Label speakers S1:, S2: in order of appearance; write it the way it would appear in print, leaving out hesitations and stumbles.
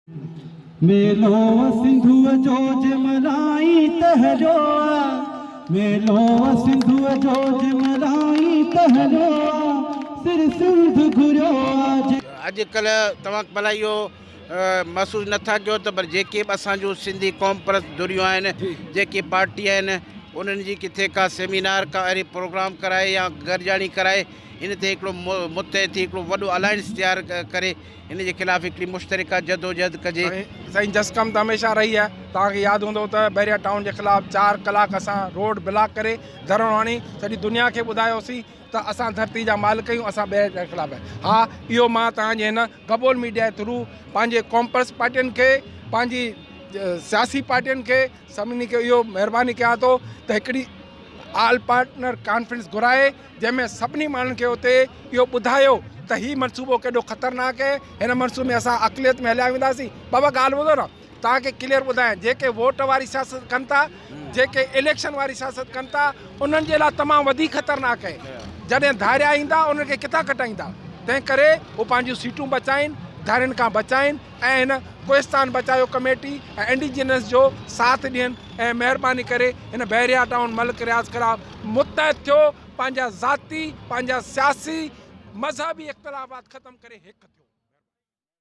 S1: मेलो सिंधुअ जो जमलाई तहलो मेलो सिंधुअ जो जमलाई तहलो सिर सिंध घुरियो आज
S2: अॼुकल्ह तव्हां भला इहो महसूसु नथा कयो त पर जेके बि असांजो सिंधी क़ौम परस्त दुरियूं आहिनि जेके पार्टी आहिनि उन्हनि जी किथे का सेमिनार का अहिड़े प्रोग्राम कराए या गॾिजाणी कराए इन ते हिकिड़ो मुतहद थी हिकिड़ो वॾो अलायंस तयारु करे इन जे ख़िलाफ़ु हिकिड़ी मुश्तरिका जदोजहद कजे।
S3: साईं जसकम त हमेशह रही आहे। तव्हांखे यादि हूंदो त बैरिया टाउन जे ख़िलाफ़ु 4 कलाक असां रोड ब्लॉक करे धरणो हणी सॼी दुनिया खे ॿुधायोसीं त असां धरती जा मालिक आहियूं, असां ॿिए जे ख़िलाफ़ु आहे। हा, इहो मां तव्हांजे हिन गबोल मीडिया जे थ्रू पंहिंजे कॉम्पर्स पार्टियुनि खे पंहिंजी सियासी पार्टियुनि खे सभिनी खे इहो महिरबानी कयां थो त हिकिड़ी आल पार्टनर कॉन्फ्रेंस घुराए जंहिंमें सभिनी माण्हुनि खे उते इहो ॿुधायो त हीउ मनसूबो केॾो ख़तरनाक आहे। हिन मनसूबे में असां अक़लियत में हलिया वेंदासीं। बाबा ॻाल्हि ॿुधो न, तव्हांखे क्लियर ॿुधायां, जेके वोट वारी सियासत कनि था, जेके इलेक्शन वारी सियासत कनि था, उन्हनि जे लाइ तमामु वधीक ख़तरनाक आहे। जॾहिं धारिया ईंदा उन्हनि खे किथां कटाईंदा, तंहिं करे उहे पंहिंजियूं सीटूं बचाइनि, धारियुनि खां बचाइनि ऐं हिन कोहिस्तान बचायो कमेटी ऐं इंडिजिनस जो साथ ॾियनि ऐं महिरबानी करे हिन बैरिया टाउन मलिक रियाज़ ख़िलाफ़ु मुतहद थियो, पंहिंजा ज़ाती पंहिंजा सियासी मज़हबी इख़्तिलाफ़ात ख़तमु करे हिकु थियो।